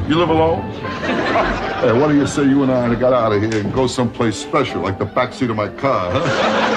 You live alone? Hey, why don't you say you and I got out of here and go someplace special, like the backseat of my car, huh?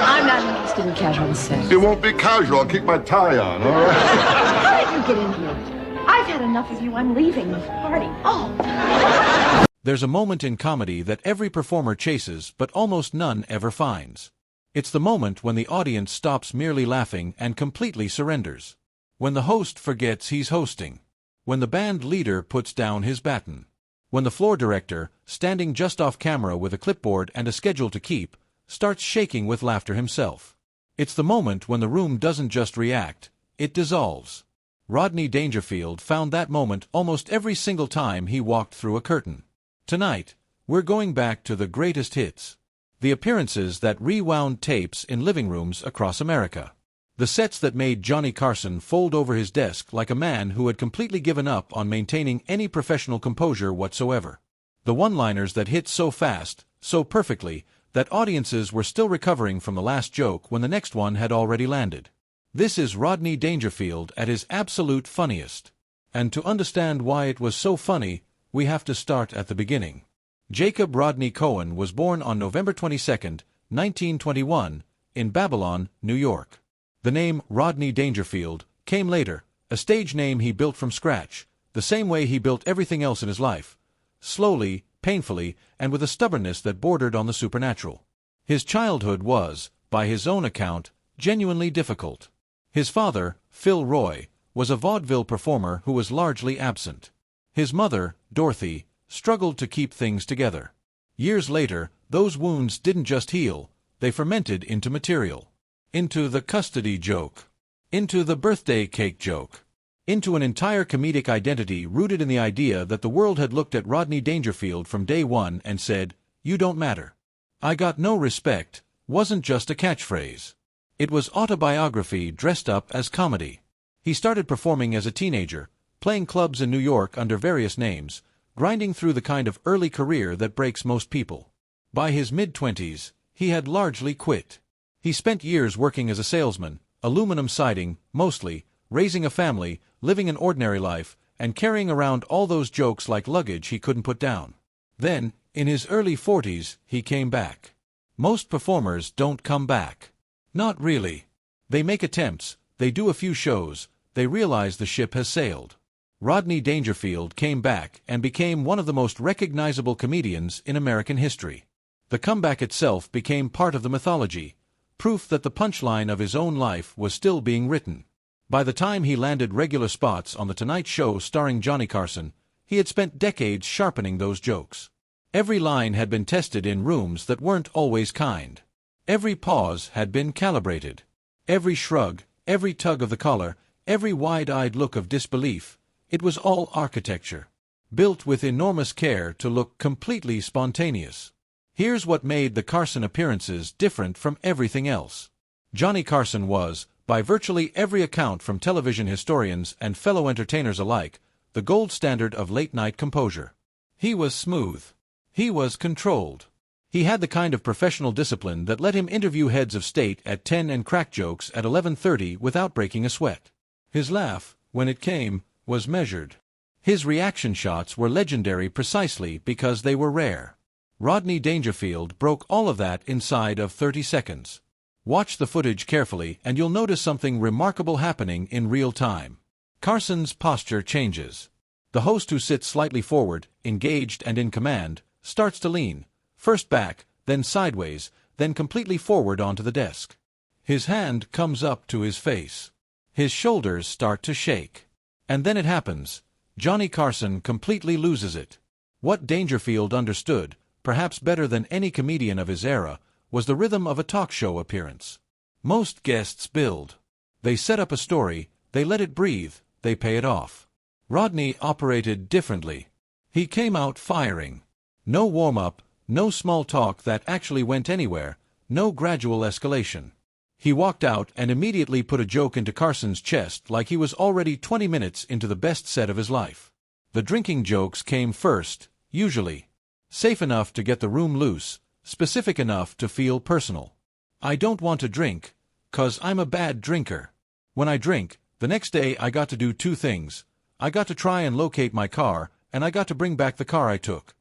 I'm not interested in casual sex. It won't be casual. I'll keep my tie on, all right? How did you get in here? I've had enough of you. I'm leaving this party. Oh! There's a moment in comedy that every performer chases, but almost none ever finds. It's the moment when the audience stops merely laughing and completely surrenders. When the host forgets he's hosting. When the band leader puts down his baton. When the floor director, standing just off camera with a clipboard and a schedule to keep, starts shaking with laughter himself. It's the moment when the room doesn't just react, it dissolves. Rodney Dangerfield found that moment almost every single time he walked through a curtain. Tonight, we're going back to the greatest hits. The appearances that rewound tapes in living rooms across America. The sets that made Johnny Carson fold over his desk like a man who had completely given up on maintaining any professional composure whatsoever. The one-liners that hit so fast, so perfectly, that audiences were still recovering from the last joke when the next one had already landed. This is Rodney Dangerfield at his absolute funniest. And to understand why it was so funny, we have to start at the beginning. Jacob Rodney Cohen was born on November 22, 1921, in Babylon, New York. The name Rodney Dangerfield came later, a stage name he built from scratch, the same way he built everything else in his life. Slowly, painfully, and with a stubbornness that bordered on the supernatural. His childhood was, by his own account, genuinely difficult. His father, Phil Roy, was a vaudeville performer who was largely absent. His mother, Dorothy, struggled to keep things together. Years later, those wounds didn't just heal, they fermented into material. Into the custody joke. Into the birthday cake joke. Into an entire comedic identity rooted in the idea that the world had looked at Rodney Dangerfield from day one and said, "You don't matter." "I got no respect" wasn't just a catchphrase. It was autobiography dressed up as comedy. He started performing as a teenager, playing clubs in New York under various names, grinding through the kind of early career that breaks most people. By his mid-20s, he had largely quit. He spent years working as a salesman, aluminum siding, mostly, raising a family, living an ordinary life, and carrying around all those jokes like luggage he couldn't put down. Then, in his early 40s, he came back. Most performers don't come back. Not really. They make attempts, they do a few shows, they realize the ship has sailed. Rodney Dangerfield came back and became one of the most recognizable comedians in American history. The comeback itself became part of the mythology, proof that the punchline of his own life was still being written. By the time he landed regular spots on The Tonight Show starring Johnny Carson, he had spent decades sharpening those jokes. Every line had been tested in rooms that weren't always kind. Every pause had been calibrated. Every shrug, every tug of the collar, every wide-eyed look of disbelief, it was all architecture, built with enormous care to look completely spontaneous. Here's what made the Carson appearances different from everything else. Johnny Carson was, by virtually every account from television historians and fellow entertainers alike, the gold standard of late-night composure. He was smooth. He was controlled. He had the kind of professional discipline that let him interview heads of state at 10 and crack jokes at 11:30 without breaking a sweat. His laugh, when it came, was measured. His reaction shots were legendary precisely because they were rare. Rodney Dangerfield broke all of that inside of 30 seconds. Watch the footage carefully and you'll notice something remarkable happening in real time. Carson's posture changes. The host, who sits slightly forward, engaged and in command, starts to lean, first back, then sideways, then completely forward onto the desk. His hand comes up to his face. His shoulders start to shake. And then it happens. Johnny Carson completely loses it. What Dangerfield understood, perhaps better than any comedian of his era, was the rhythm of a talk show appearance. Most guests build. They set up a story, they let it breathe, they pay it off. Rodney operated differently. He came out firing. No warm-up, no small talk that actually went anywhere, no gradual escalation. He walked out and immediately put a joke into Carson's chest like he was already 20 minutes into the best set of his life. The drinking jokes came first, usually. Safe enough to get the room loose, specific enough to feel personal. "I don't want to drink, 'cause I'm a bad drinker. When I drink, the next day I got to do two things. I got to try and locate my car, and I got to bring back the car I took.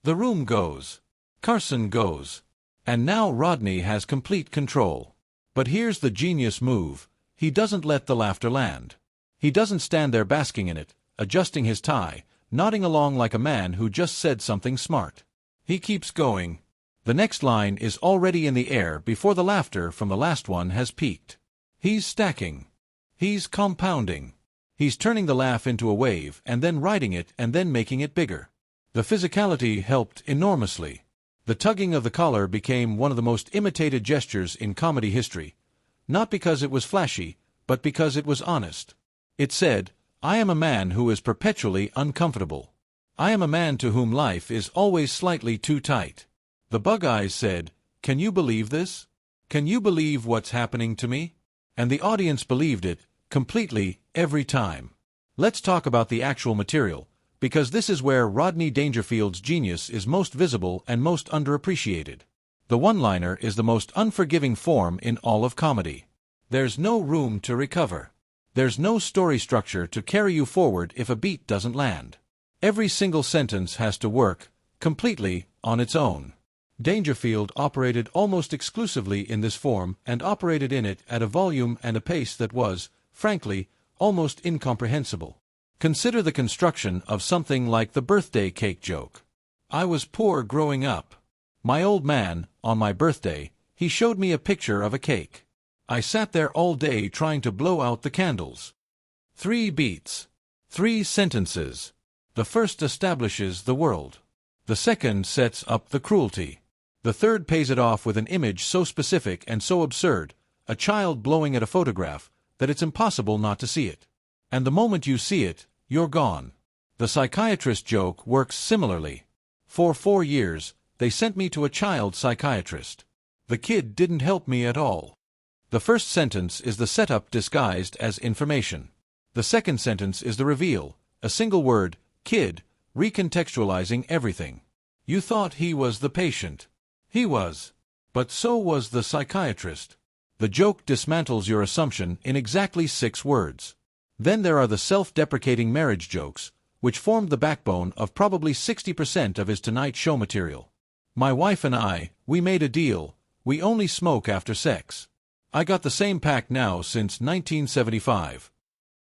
The room goes. Carson goes. And now Rodney has complete control. But here's the genius move. He doesn't let the laughter land. He doesn't stand there basking in it, adjusting his tie, nodding along like a man who just said something smart. He keeps going. The next line is already in the air before the laughter from the last one has peaked. He's stacking. He's compounding. He's turning the laugh into a wave and then riding it and then making it bigger. The physicality helped enormously. The tugging of the collar became one of the most imitated gestures in comedy history, not because it was flashy, but because it was honest. It said, "I am a man who is perpetually uncomfortable. I am a man to whom life is always slightly too tight." The bug eyes said, "Can you believe this? Can you believe what's happening to me?" And the audience believed it, completely, every time. Let's talk about the actual material, because this is where Rodney Dangerfield's genius is most visible and most underappreciated. The one-liner is the most unforgiving form in all of comedy. There's no room to recover. There's no story structure to carry you forward if a beat doesn't land. Every single sentence has to work, completely, on its own. Dangerfield operated almost exclusively in this form and operated in it at a volume and a pace that was, frankly, almost incomprehensible. Consider the construction of something like the birthday cake joke. I was poor growing up. My old man, on my birthday, he showed me a picture of a cake. I sat there all day trying to blow out the candles. 3 beats. 3 sentences. The first establishes the world. The second sets up the cruelty. The third pays it off with an image so specific and so absurd, a child blowing at a photograph, that it's impossible not to see it. And the moment you see it, you're gone. The psychiatrist joke works similarly. For 4 years, they sent me to a child psychiatrist. The kid didn't help me at all. The first sentence is the setup disguised as information. The second sentence is the reveal, a single word, kid, recontextualizing everything. You thought he was the patient. He was. But so was the psychiatrist. The joke dismantles your assumption in exactly 6 words. Then there are the self-deprecating marriage jokes, which formed the backbone of probably 60% of his Tonight Show material. My wife and I, we made a deal, we only smoke after sex. I got the same pack now since 1975.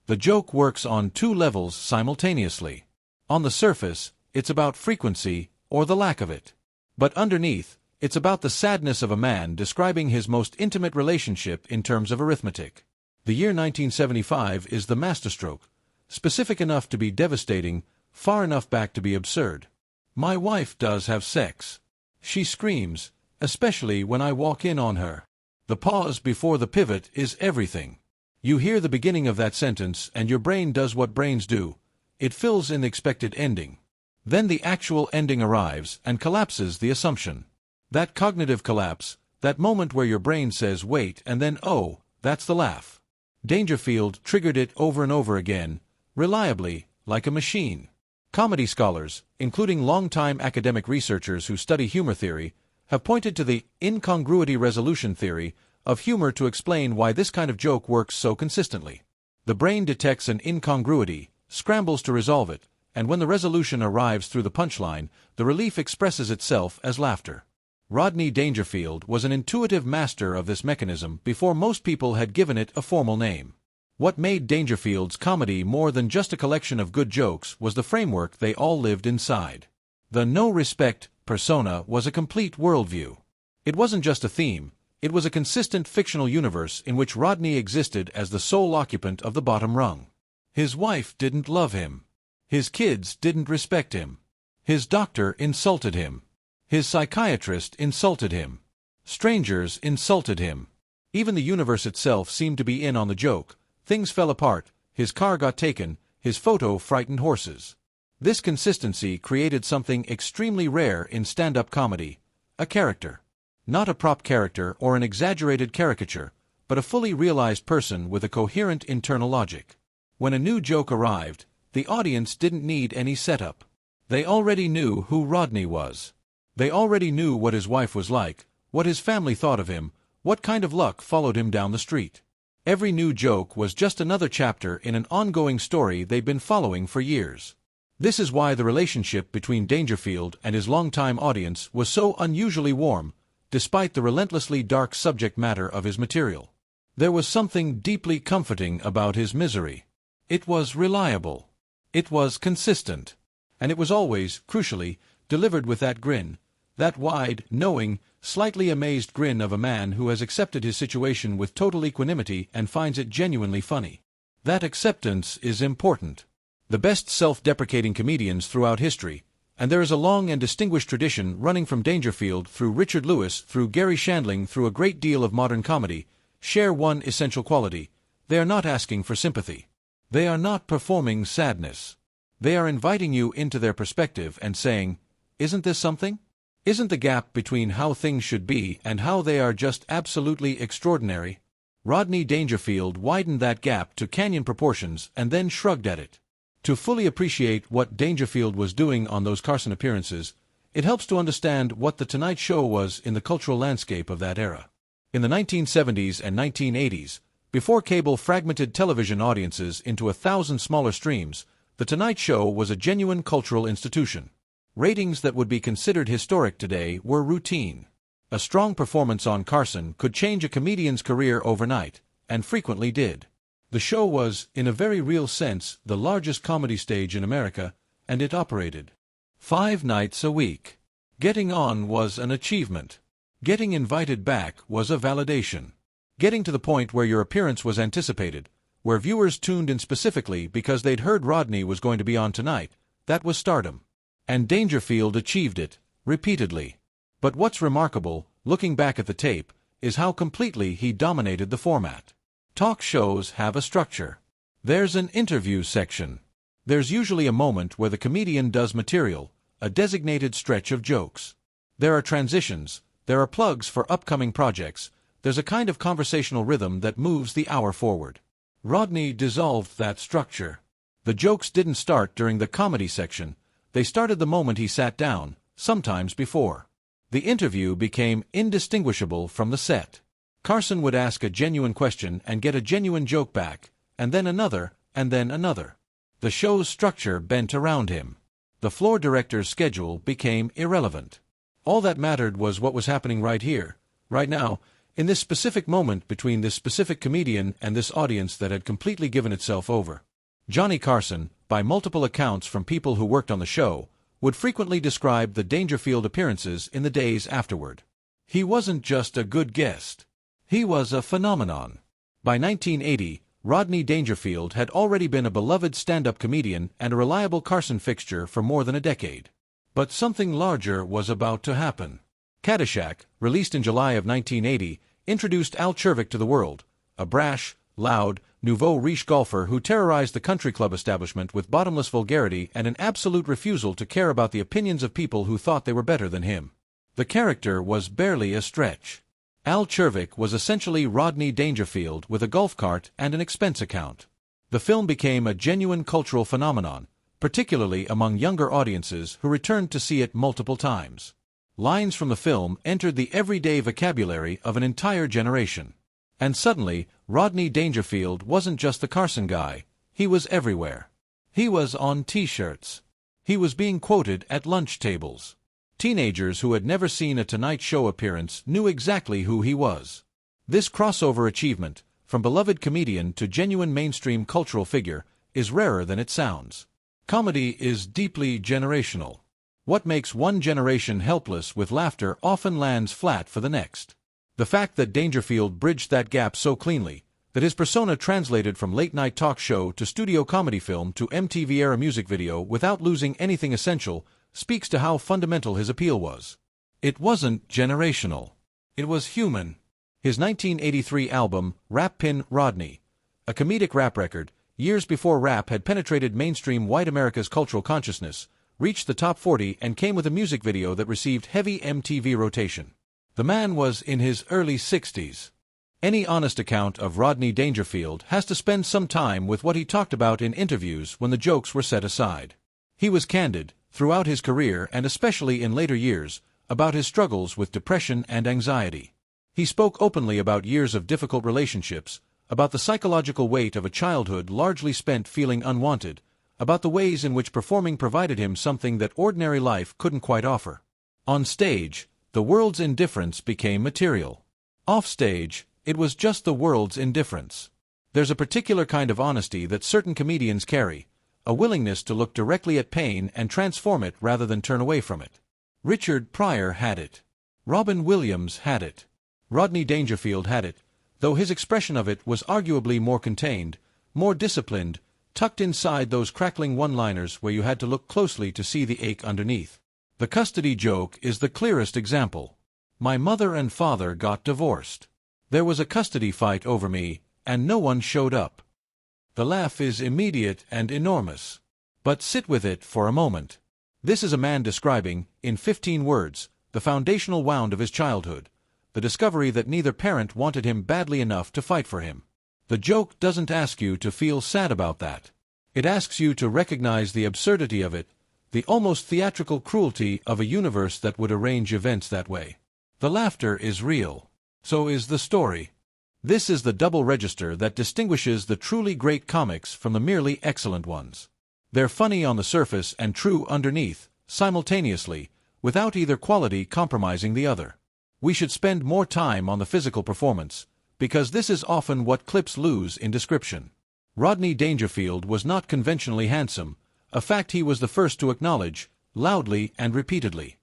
The joke works on 2 levels simultaneously. On the surface, it's about frequency, or the lack of it. But underneath, it's about the sadness of a man describing his most intimate relationship in terms of arithmetic. The year 1975 is the masterstroke, specific enough to be devastating, far enough back to be absurd. My wife does have sex. She screams, especially when I walk in on her. The pause before the pivot is everything. You hear the beginning of that sentence and your brain does what brains do. It fills in the expected ending. Then the actual ending arrives and collapses the assumption. That cognitive collapse, that moment where your brain says wait and then oh, that's the laugh. Dangerfield triggered it over and over again, reliably, like a machine. Comedy scholars, including longtime academic researchers who study humor theory, have pointed to the incongruity resolution theory of humor to explain why this kind of joke works so consistently. The brain detects an incongruity, scrambles to resolve it, and when the resolution arrives through the punchline, the relief expresses itself as laughter. Rodney Dangerfield was an intuitive master of this mechanism before most people had given it a formal name. What made Dangerfield's comedy more than just a collection of good jokes was the framework they all lived inside. The no-respect persona was a complete worldview. It wasn't just a theme, it was a consistent fictional universe in which Rodney existed as the sole occupant of the bottom rung. His wife didn't love him. His kids didn't respect him. His doctor insulted him. His psychiatrist insulted him. Strangers insulted him. Even the universe itself seemed to be in on the joke. Things fell apart, his car got taken, his photo frightened horses. This consistency created something extremely rare in stand-up comedy, a character. Not a prop character or an exaggerated caricature, but a fully realized person with a coherent internal logic. When a new joke arrived, the audience didn't need any setup. They already knew who Rodney was. They already knew what his wife was like, what his family thought of him, what kind of luck followed him down the street. Every new joke was just another chapter in an ongoing story they'd been following for years. This is why the relationship between Dangerfield and his longtime audience was so unusually warm, despite the relentlessly dark subject matter of his material. There was something deeply comforting about his misery. It was reliable. It was consistent. And it was always, crucially, delivered with that grin, that wide, knowing, slightly amazed grin of a man who has accepted his situation with total equanimity and finds it genuinely funny. That acceptance is important. The best self-deprecating comedians throughout history, and there is a long and distinguished tradition running from Dangerfield through Richard Lewis through Gary Shandling through a great deal of modern comedy, share one essential quality: they are not asking for sympathy. They are not performing sadness. They are inviting you into their perspective and saying, "Isn't this something? Isn't the gap between how things should be and how they are just absolutely extraordinary?" Rodney Dangerfield widened that gap to canyon proportions and then shrugged at it. To fully appreciate what Dangerfield was doing on those Carson appearances, it helps to understand what The Tonight Show was in the cultural landscape of that era. In the 1970s and 1980s, before cable fragmented television audiences into 1,000 smaller streams, The Tonight Show was a genuine cultural institution. Ratings that would be considered historic today were routine. A strong performance on Carson could change a comedian's career overnight, and frequently did. The show was, in a very real sense, the largest comedy stage in America, and it operated 5 nights a week. Getting on was an achievement. Getting invited back was a validation. Getting to the point where your appearance was anticipated, where viewers tuned in specifically because they'd heard Rodney was going to be on tonight, that was stardom. And Dangerfield achieved it, repeatedly. But what's remarkable, looking back at the tape, is how completely he dominated the format. Talk shows have a structure. There's an interview section. There's usually a moment where the comedian does material, a designated stretch of jokes. There are transitions, there are plugs for upcoming projects, there's a kind of conversational rhythm that moves the hour forward. Rodney dissolved that structure. The jokes didn't start during the comedy section, they started the moment he sat down, sometimes before. The interview became indistinguishable from the set. Carson would ask a genuine question and get a genuine joke back, and then another, and then another. The show's structure bent around him. The floor director's schedule became irrelevant. All that mattered was what was happening right here, right now, in this specific moment between this specific comedian and this audience that had completely given itself over. Johnny Carson, by multiple accounts from people who worked on the show, would frequently describe the Dangerfield appearances in the days afterward. He wasn't just a good guest. He was a phenomenon. By 1980, Rodney Dangerfield had already been a beloved stand-up comedian and a reliable Carson fixture for more than a decade. But something larger was about to happen. Caddyshack, released in July of 1980, introduced Al Czervik to the world, a brash, loud, nouveau riche golfer who terrorized the country club establishment with bottomless vulgarity and an absolute refusal to care about the opinions of people who thought they were better than him. The character was barely a stretch. Al Czervik was essentially Rodney Dangerfield with a golf cart and an expense account. The film became a genuine cultural phenomenon, particularly among younger audiences who returned to see it multiple times. Lines from the film entered the everyday vocabulary of an entire generation. And suddenly, Rodney Dangerfield wasn't just the Carson guy, he was everywhere. He was on T-shirts. He was being quoted at lunch tables. Teenagers who had never seen a Tonight Show appearance knew exactly who he was. This crossover achievement, from beloved comedian to genuine mainstream cultural figure, is rarer than it sounds. Comedy is deeply generational. What makes one generation helpless with laughter often lands flat for the next. The fact that Dangerfield bridged that gap so cleanly, that his persona translated from late-night talk show to studio comedy film to MTV-era music video without losing anything essential, speaks to how fundamental his appeal was. It wasn't generational. It was human. His 1983 album, Rappin' Rodney, a comedic rap record, years before rap had penetrated mainstream white America's cultural consciousness, reached the top 40 and came with a music video that received heavy MTV rotation. The man was in his early 60s. Any honest account of Rodney Dangerfield has to spend some time with what he talked about in interviews when the jokes were set aside. He was candid, throughout his career and especially in later years, about his struggles with depression and anxiety. He spoke openly about years of difficult relationships, about the psychological weight of a childhood largely spent feeling unwanted, about the ways in which performing provided him something that ordinary life couldn't quite offer. On stage, the world's indifference became material. Off stage, it was just the world's indifference. There's a particular kind of honesty that certain comedians carry, a willingness to look directly at pain and transform it rather than turn away from it. Richard Pryor had it. Robin Williams had it. Rodney Dangerfield had it, though his expression of it was arguably more contained, more disciplined, tucked inside those crackling one-liners where you had to look closely to see the ache underneath. The custody joke is the clearest example. My mother and father got divorced. There was a custody fight over me, and no one showed up. The laugh is immediate and enormous. But sit with it for a moment. This is a man describing, in 15 words, the foundational wound of his childhood, the discovery that neither parent wanted him badly enough to fight for him. The joke doesn't ask you to feel sad about that. It asks you to recognize the absurdity of it, the almost theatrical cruelty of a universe that would arrange events that way. The laughter is real. So is the story. This is the double register that distinguishes the truly great comics from the merely excellent ones. They're funny on the surface and true underneath, simultaneously, without either quality compromising the other. We should spend more time on the physical performance, because this is often what clips lose in description. Rodney Dangerfield was not conventionally handsome, a fact he was the first to acknowledge, loudly and repeatedly.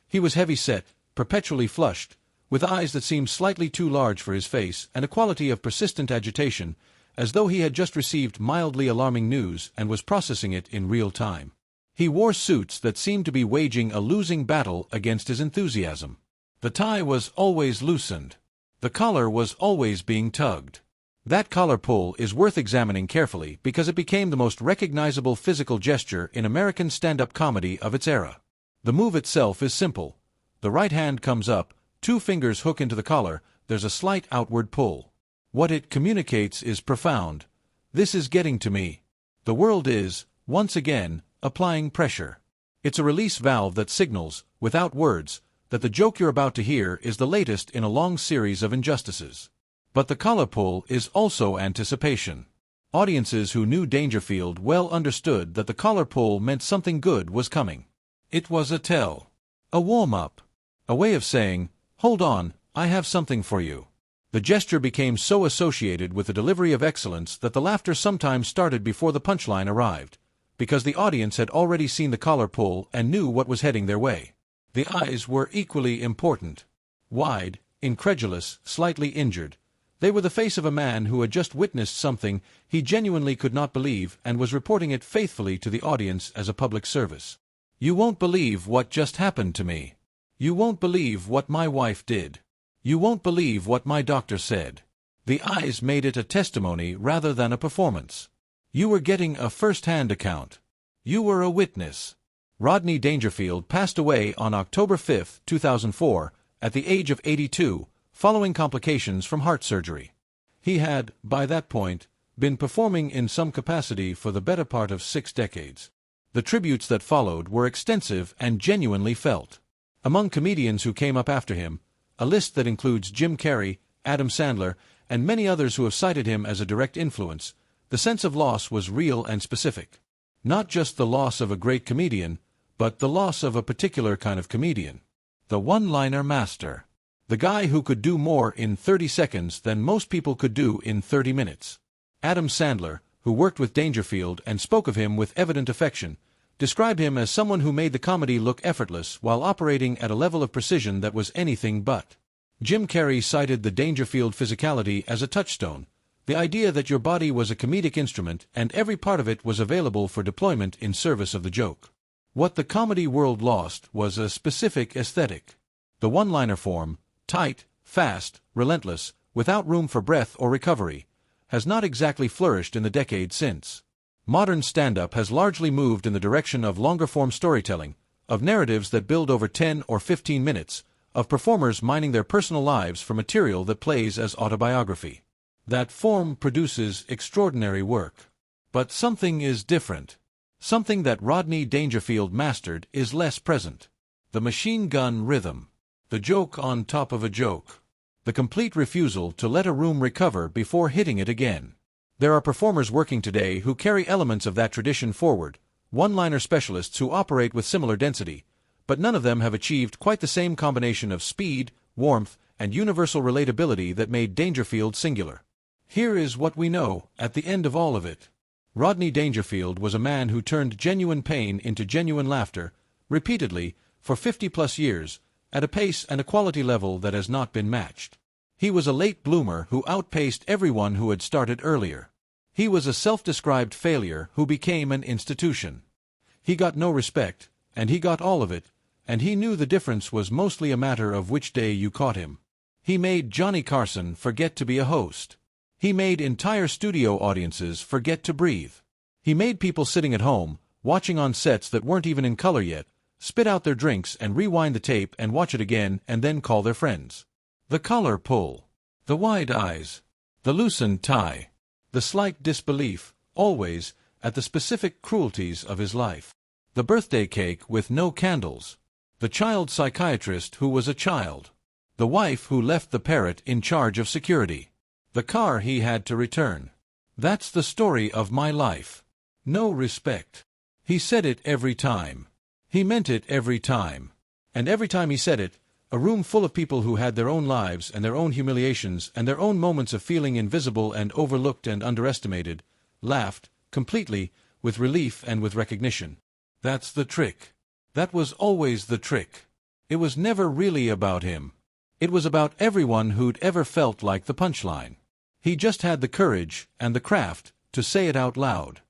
He was heavy-set, perpetually flushed, with eyes that seemed slightly too large for his face and a quality of persistent agitation, as though he had just received mildly alarming news and was processing it in real time. He wore suits that seemed to be waging a losing battle against his enthusiasm. The tie was always loosened. The collar was always being tugged. That collar pull is worth examining carefully because it became the most recognizable physical gesture in American stand-up comedy of its era. The move itself is simple. The right hand comes up, 2 fingers hook into the collar, there's a slight outward pull. What it communicates is profound. This is getting to me. The world is, once again, applying pressure. It's a release valve that signals, without words, that the joke you're about to hear is the latest in a long series of injustices. But the collar pull is also anticipation. Audiences who knew Dangerfield well understood that the collar pull meant something good was coming. It was a tell. A warm-up. A way of saying, hold on, I have something for you. The gesture became so associated with the delivery of excellence that the laughter sometimes started before the punchline arrived, because the audience had already seen the collar pull and knew what was heading their way. The eyes were equally important. Wide, incredulous, slightly injured, they were the face of a man who had just witnessed something he genuinely could not believe and was reporting it faithfully to the audience as a public service. You won't believe what just happened to me. You won't believe what my wife did. You won't believe what my doctor said. The eyes made it a testimony rather than a performance. You were getting a first-hand account. You were a witness. Rodney Dangerfield passed away on October 5, 2004, at the age of 82, following complications from heart surgery. He had, by that point, been performing in some capacity for the better part of 6 decades. The tributes that followed were extensive and genuinely felt. Among comedians who came up after him, a list that includes Jim Carrey, Adam Sandler, and many others who have cited him as a direct influence, the sense of loss was real and specific. Not just the loss of a great comedian, but the loss of a particular kind of comedian. The one-liner master. The guy who could do more in 30 seconds than most people could do in 30 minutes. Adam Sandler, who worked with Dangerfield and spoke of him with evident affection, described him as someone who made the comedy look effortless while operating at a level of precision that was anything but. Jim Carrey cited the Dangerfield physicality as a touchstone, the idea that your body was a comedic instrument and every part of it was available for deployment in service of the joke. What the comedy world lost was a specific aesthetic. The one-liner form, tight, fast, relentless, without room for breath or recovery, has not exactly flourished in the decades since. Modern stand-up has largely moved in the direction of longer-form storytelling, of narratives that build over 10 or 15 minutes, of performers mining their personal lives for material that plays as autobiography. That form produces extraordinary work. But something is different. Something that Rodney Dangerfield mastered is less present. The machine gun rhythm. The joke on top of a joke. The complete refusal to let a room recover before hitting it again. There are performers working today who carry elements of that tradition forward, one-liner specialists who operate with similar density, but none of them have achieved quite the same combination of speed, warmth, and universal relatability that made Dangerfield singular. Here is what we know at the end of all of it. Rodney Dangerfield was a man who turned genuine pain into genuine laughter, repeatedly, for 50-plus years, at a pace and a quality level that has not been matched. He was a late bloomer who outpaced everyone who had started earlier. He was a self-described failure who became an institution. He got no respect, and he got all of it, and he knew the difference was mostly a matter of which day you caught him. He made Johnny Carson forget to be a host. He made entire studio audiences forget to breathe. He made people sitting at home, watching on sets that weren't even in color yet, spit out their drinks and rewind the tape and watch it again and then call their friends. The collar pull, the wide eyes, the loosened tie, the slight disbelief, always, at the specific cruelties of his life. The birthday cake with no candles, the child psychiatrist who was a child, the wife who left the parrot in charge of security, the car he had to return. That's the story of my life. No respect. He said it every time. He meant it every time. And every time he said it, a room full of people who had their own lives and their own humiliations and their own moments of feeling invisible and overlooked and underestimated, laughed, completely, with relief and with recognition. That's the trick. That was always the trick. It was never really about him. It was about everyone who'd ever felt like the punchline. He just had the courage and the craft to say it out loud.